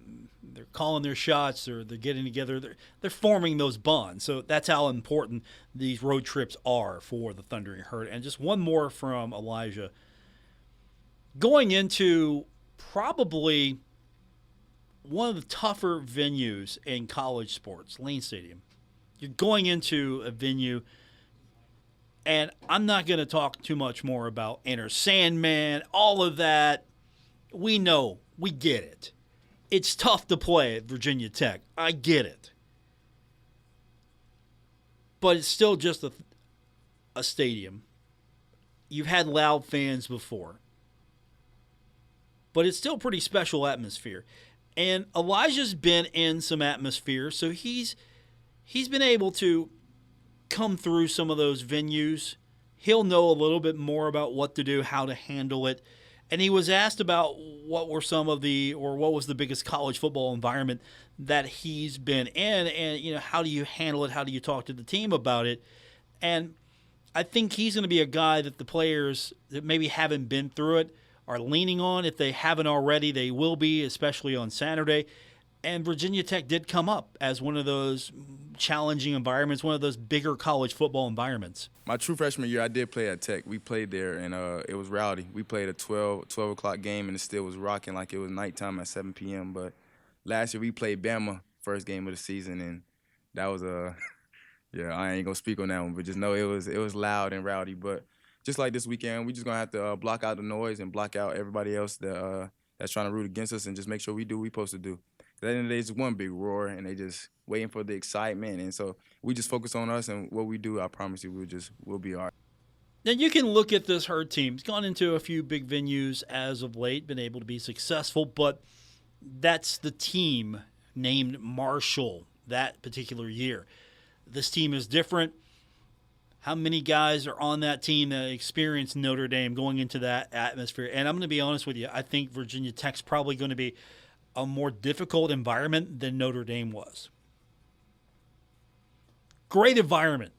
calling their shots. They're getting together. They're forming those bonds. So that's how important these road trips are for the Thundering Herd. And just one more from Elijah. Going into probably one of the tougher venues in college sports, Lane Stadium. You're going into a venue, and I'm not going to talk too much more about Enter Sandman, all of that. We know. We get it. It's tough to play at Virginia Tech. I get it. But it's still just a stadium. You've had loud fans before. But it's still pretty special atmosphere. And Elijah's been in some atmosphere, so he's been able to come through some of those venues. He'll know a little bit more about what to do, how to handle it. And he was asked about what was the biggest college football environment that he's been in, and how do you handle it? How do you talk to the team about it? And I think he's going to be a guy that the players that maybe haven't been through it are leaning on. If they haven't already, they will be, especially on Saturday. And Virginia Tech did come up as one of those challenging environments, one of those bigger college football environments.
My true freshman year, I did play at Tech. We played there, and it was rowdy. We played a 12 o'clock game, and it still was rocking like it was nighttime at 7 p.m. But last year we played Bama, first game of the season, and that was yeah, I ain't gonna speak on that one, but just know it was loud and rowdy. But just like this weekend, we just gonna have to block out the noise and block out everybody else that's trying to root against us, and just make sure we do what we supposed to do. At the end of the day, it's one big roar, and they just waiting for the excitement. And so we just focus on us and what we do. I promise you, we'll be all right.
Now, you can look at this Herd team. It's gone into a few big venues as of late, been able to be successful, but that's the team named Marshall that particular year. This team is different. How many guys are on that team that experienced Notre Dame going into that atmosphere? And I'm going to be honest with you, I think Virginia Tech's probably going to be a more difficult environment than Notre Dame was. Great environment.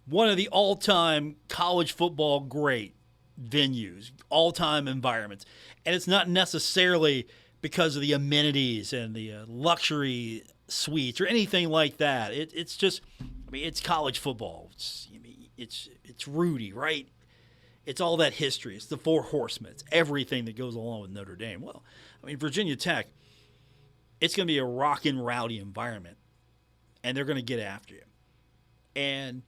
One of the all-time college football great venues, all-time environments. And it's not necessarily because of the amenities and the luxury suites or anything like that. It's just, I mean, it's college football. It's Rudy, right? It's all that history. It's the Four Horsemen. It's everything that goes along with Notre Dame. Well, I mean, Virginia Tech, it's going to be a rockin' rowdy environment, and they're going to get after you. And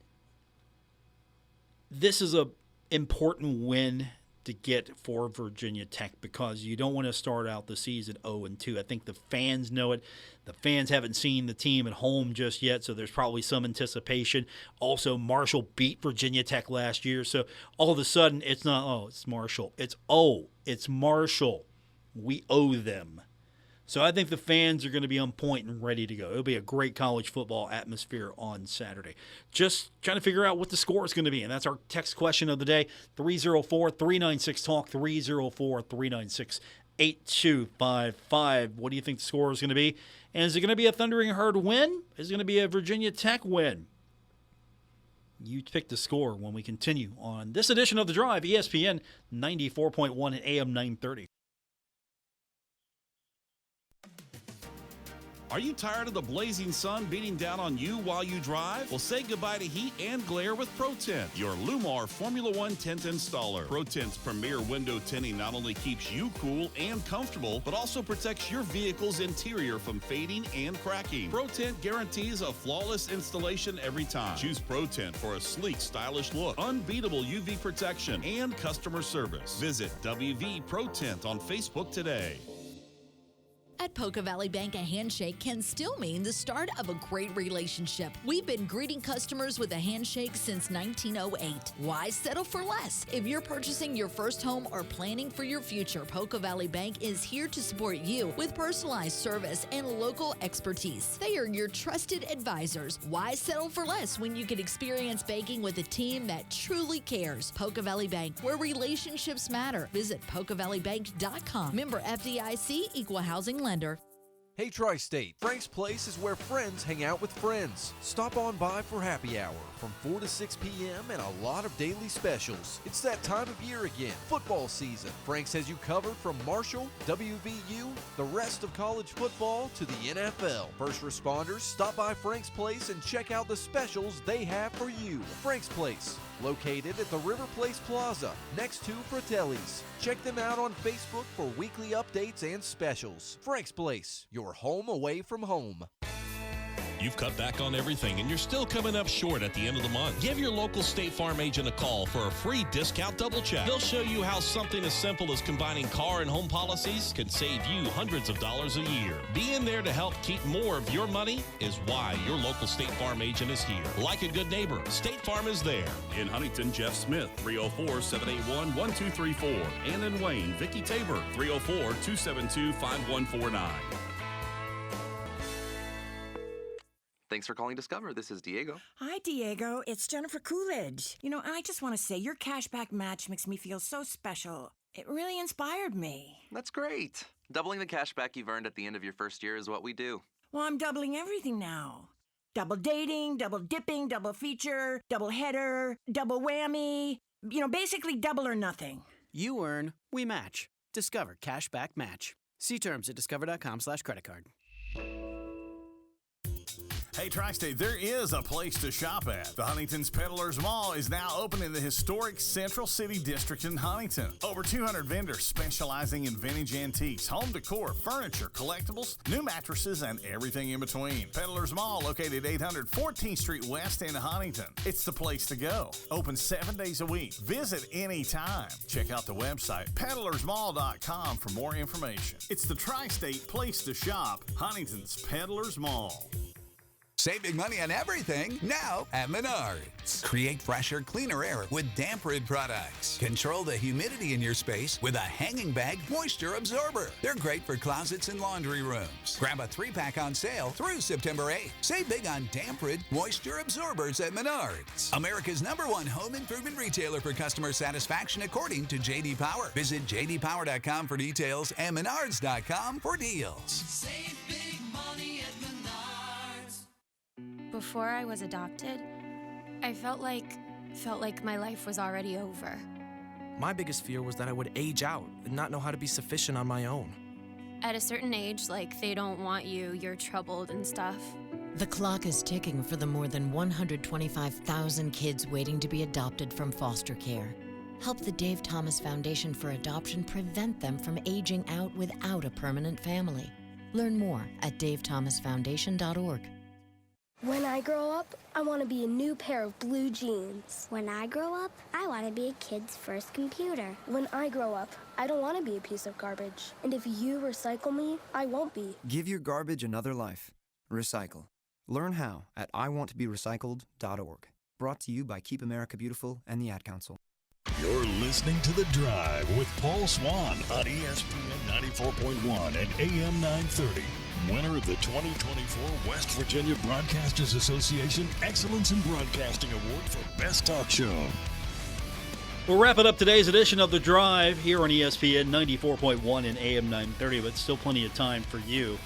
this is an important win to get for Virginia Tech because you don't want to start out the season 0-2. I think the fans know it. The fans haven't seen the team at home just yet, so there's probably some anticipation. Also, Marshall beat Virginia Tech last year, so all of a sudden it's not, it's Marshall. It's Marshall. We owe them. So I think the fans are going to be on point and ready to go. It'll be a great college football atmosphere on Saturday. Just trying to figure out what the score is going to be, and that's our text question of the day, 304-396-TALK, 304-396-8255. What do you think the score is going to be? And is it going to be a Thundering Herd win? Is it going to be a Virginia Tech win? You pick the score when we continue on this edition of The Drive, ESPN 94.1 and AM 930.
Are you tired of the blazing sun beating down on you while you drive? Well, say goodbye to heat and glare with ProTint, your Lumar Formula One tint installer. ProTint's premier window tinting not only keeps you cool and comfortable, but also protects your vehicle's interior from fading and cracking. ProTint guarantees a flawless installation every time. Choose ProTint for a sleek, stylish look, unbeatable UV protection, and customer service. Visit WV ProTint on Facebook today.
At Poca Valley Bank, a handshake can still mean the start of a great relationship. We've been greeting customers with a handshake since 1908. Why settle for less? If you're purchasing your first home or planning for your future, Poca Valley Bank is here to support you with personalized service and local expertise. They are your trusted advisors. Why settle for less when you can experience banking with a team that truly cares? Poca Valley Bank, where relationships matter. Visit PocaValleyBank.com. Member FDIC, Equal Housing Lender.
Hey Tri-State, Frank's Place is where friends hang out with friends. Stop on by for happy hour from 4 to 6 p.m. and a lot of daily specials. It's that time of year again, football season. Frank's has you covered from Marshall, WVU, the rest of college football to the NFL. First responders, stop by Frank's Place and check out the specials they have for you. Frank's Place, located at the River Place Plaza, next to Fratelli's. Check them out on Facebook for weekly updates and specials. Frank's Place, your home away from home.
You've cut back on everything and you're still coming up short at the end of the month. Give your local State Farm agent a call for a free discount double check. They'll show you how something as simple as combining car and home policies can save you hundreds of dollars a year. Being there to help keep more of your money is why your local State Farm agent is here. Like a good neighbor, State Farm is there.
In Huntington, Jeff Smith, 304-781-1234. And in Wayne, Vicky Tabor, 304-272-5149.
Thanks for calling Discover. This is Diego.
Hi, Diego. It's Jennifer Coolidge. You know, I just want to say your cashback match makes me feel so special. It really inspired me.
That's great. Doubling the cashback you've earned at the end of your first year is what we do.
Well, I'm doubling everything now. Double dating, double dipping, double feature, double header, double whammy. You know, basically double or nothing.
You earn, we match. Discover Cashback Match. See terms at discover.com/creditcard.
Hey, Tri-State, there is a place to shop at. The Huntington's Peddlers Mall is now open in the historic Central City District in Huntington. Over 200 vendors specializing in vintage antiques, home decor, furniture, collectibles, new mattresses, and everything in between. Peddlers Mall, located 800 14th Street West in Huntington. It's the place to go. Open 7 days a week. Visit anytime. Check out the website, peddlersmall.com, for more information. It's the Tri-State place to shop, Huntington's Peddlers Mall.
Save big money on everything now at Menards. Create fresher, cleaner air with Damp Rid products. Control the humidity in your space with a hanging bag moisture absorber. They're great for closets and laundry rooms. Grab a 3-pack on sale through September 8th. Save big on Damp Rid moisture absorbers at Menards. America's #1 home improvement retailer for customer satisfaction according to J.D. Power. Visit jdpower.com for details and menards.com for deals.
Save big money at Menards.
Before I was adopted, I felt like my life was already over.
My biggest fear was that I would age out and not know how to be sufficient on my own.
At a certain age, like they don't want you, you're troubled and stuff.
The clock is ticking for the more than 125,000 kids waiting to be adopted from foster care. Help the Dave Thomas Foundation for Adoption prevent them from aging out without a permanent family. Learn more at davethomasfoundation.org.
When I grow up, I want to be a new pair of blue jeans.
When I grow up, I want to be a kid's first computer.
When I grow up, I don't want to be a piece of garbage. And if you recycle me, I won't be.
Give your garbage another life. Recycle. Learn how at iwanttoberecycled.org. Brought to you by Keep America Beautiful and the Ad Council.
You're listening to The Drive with Paul Swann on ESPN 94.1 and AM 930. Winner of the 2024 West Virginia Broadcasters Association Excellence in Broadcasting Award for Best Talk Show.
We'll wrap it up today's edition of The Drive here on ESPN 94.1 and AM 930, but still plenty of time for you.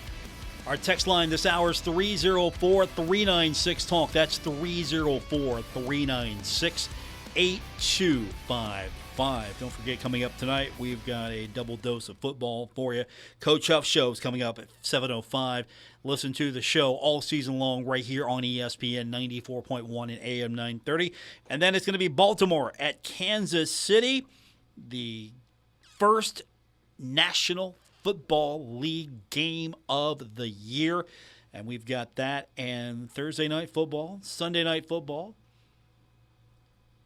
Our text line this hour is 304-396-TALK. That's 304-396-8255. Don't forget, coming up tonight, we've got a double dose of football for you. Coach Huff Show is coming up at 7:05. Listen to the show all season long right here on ESPN 94.1 and AM 930. And then it's going to be Baltimore at Kansas City, the first National Football League game of the year. And we've got that and Thursday night football, Sunday night football.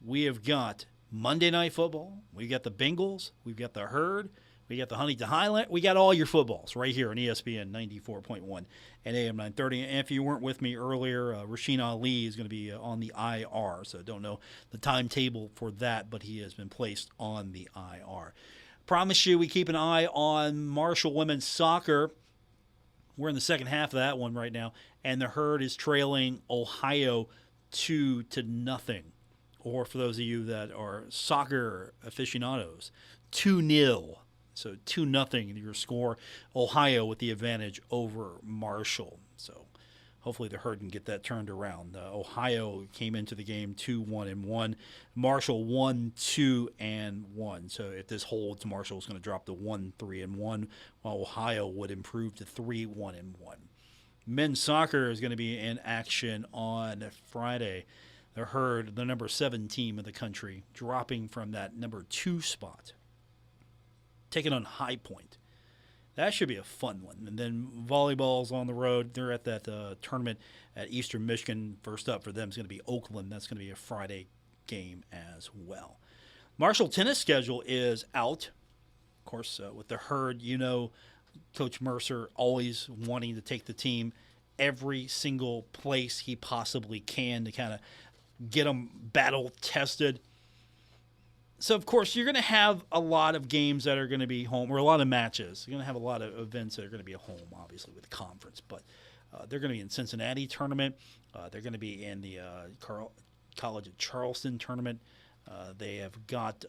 We have got Monday night football. We got the Bengals. We've got the Herd. We got the Huntington Highland. We got all your footballs right here on ESPN 94.1 and AM 930. And if you weren't with me earlier, Rasheen Ali is going to be on the IR. So don't know the timetable for that, but he has been placed on the IR. Promise you we keep an eye on Marshall women's soccer. We're in the second half of that one right now. And the Herd is trailing Ohio 2-0. Or for those of you that are soccer aficionados, 2-0. So 2-0 your score. Ohio with the advantage over Marshall. So hopefully the Herd can get that turned around. Ohio came into the game 2-1-1. Marshall 1-2-1. So if this holds, Marshall is going to drop to 1-3-1, while Ohio would improve to 3-1-1. Men's soccer is going to be in action on Friday. The Herd, the number 7 team in the country, dropping from that number 2 spot, taking on High Point. That should be a fun one. And then volleyball's on the road. They're at that tournament at Eastern Michigan. First up for them is going to be Oakland. That's going to be a Friday game as well. Marshall tennis schedule is out. Of course, with the Herd, you know, Coach Mercer always wanting to take the team every single place he possibly can to kind of get them battle tested. So, of course, you're going to have a lot of games that are going to be home, or a lot of matches. You're going to have a lot of events that are going to be at home, obviously, with the conference. But they're going to be in Cincinnati tournament. They're going to be in the College of Charleston tournament. They have got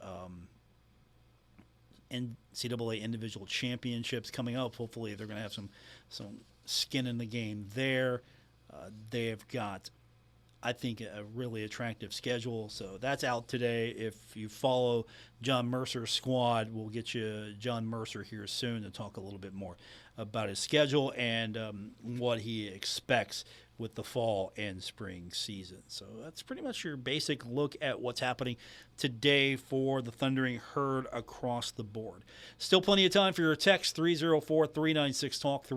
NCAA individual championships coming up. Hopefully, they're going to have some skin in the game there. They have got, I think, a really attractive schedule. So that's out today. If you follow John Mercer's squad, we'll get you John Mercer here soon to talk a little bit more about his schedule and what he expects with the fall and spring season. So that's pretty much your basic look at what's happening today for the Thundering Herd across the board. Still plenty of time for your text, 304-396-TALK,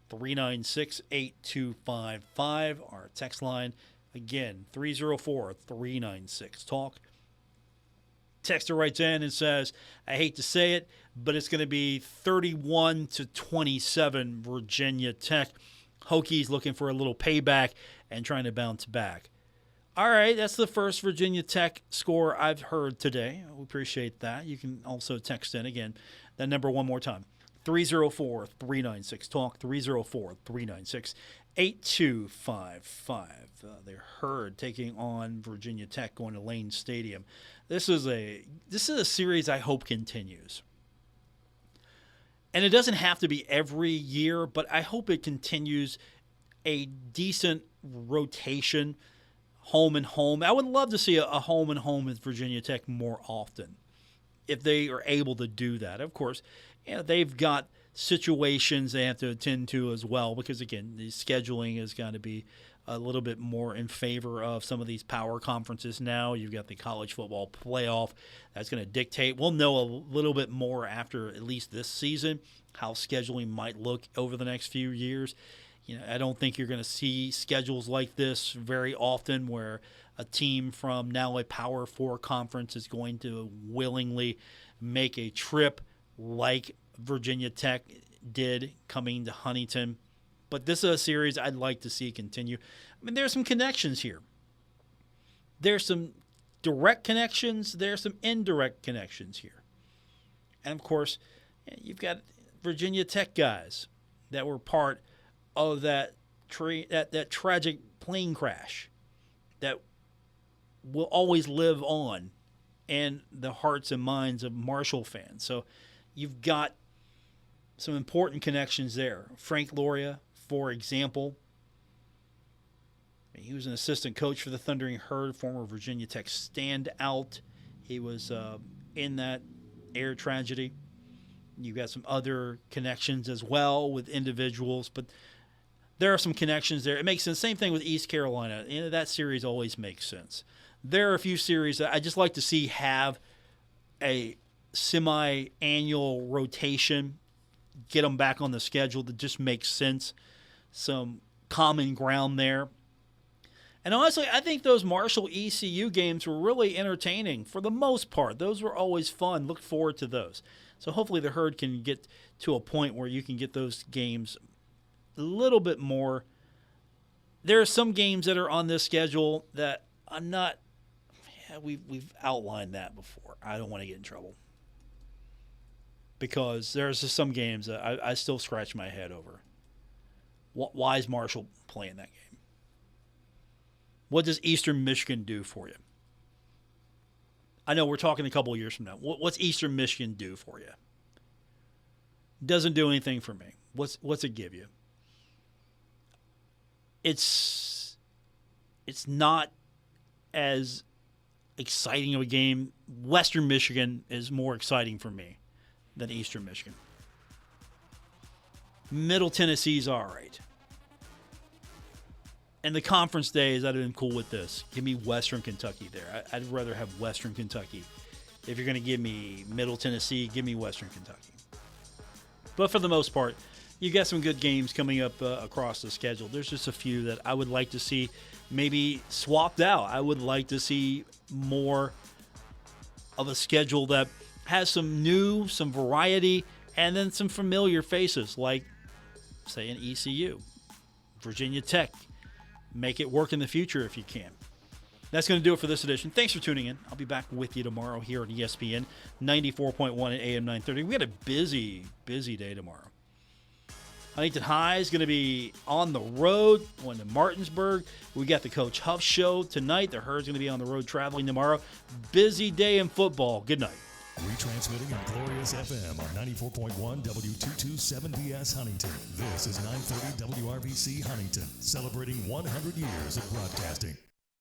304-396-8255. Our text line, again, 304-396-TALK. Texter writes in and says, I hate to say it, but it's going to be 31-27 Virginia Tech. Hokies looking for a little payback and trying to bounce back. All right, that's the first Virginia Tech score I've heard today. We appreciate that. You can also text in, again, that number one more time, 304-396-TALK, 304-396-8255. They're Herd taking on Virginia Tech, going to Lane Stadium. This is a series I hope continues. And it doesn't have to be every year, but I hope it continues a decent rotation, home and home. I would love to see a home and home with Virginia Tech more often if they are able to do that. Of course, they've got situations they have to attend to as well because, again, the scheduling has got to be a little bit more in favor of some of these power conferences now. You've got the college football playoff that's going to dictate. We'll know a little bit more after at least this season how scheduling might look over the next few years. I don't think you're going to see schedules like this very often where a team from now a Power 4 conference is going to willingly make a trip like Virginia Tech did coming to Huntington. But this is a series I'd like to see continue. I mean, there's some connections here. There's some direct connections. There's some indirect connections here. And, of course, you've got Virginia Tech guys that were part of that tragic plane crash that will always live on in the hearts and minds of Marshall fans. So you've got some important connections there. Frank Loria, for example, he was an assistant coach for the Thundering Herd, former Virginia Tech standout. He was in that air tragedy. You've got some other connections as well with individuals, but there are some connections there. It makes sense. Same thing with East Carolina. That series always makes sense. There are a few series that I just like to see have a semi-annual rotation, get them back on the schedule that just makes sense. Some common ground there. And honestly, I think those Marshall ECU games were really entertaining for the most part. Those were always fun. Look forward to those. So hopefully the Herd can get to a point where you can get those games a little bit more. There are some games that are on this schedule that I'm not – we've outlined that before. I don't want to get in trouble. Because there's just some games that I still scratch my head over. Why is Marshall playing that game? What does Eastern Michigan do for you? I know we're talking a couple of years from now. What's Eastern Michigan do for you? Doesn't do anything for me. What's it give you? It's not as exciting of a game. Western Michigan is more exciting for me than Eastern Michigan. Middle Tennessee's all right. And the conference days, I'd have been cool with this. Give me Western Kentucky there. I'd rather have Western Kentucky. If you're going to give me Middle Tennessee, give me Western Kentucky. But for the most part, you got some good games coming up across the schedule. There's just a few that I would like to see maybe swapped out. I would like to see more of a schedule that has some new, some variety, and then some familiar faces like, say, an ECU, Virginia Tech. Make it work in the future if you can. That's going to do it for this edition. Thanks for tuning in. I'll be back with you tomorrow here on ESPN 94.1 at AM 930. We got a busy day tomorrow. Huntington High is going to be on the road, going to Martinsburg. We got the Coach Huff Show tonight. The Herd's going to be on the road traveling tomorrow. Busy day in football. Good night.
Retransmitting on Glorious FM on 94.1 W227BS Huntington. This is 930 WRBC Huntington, celebrating 100 years of broadcasting.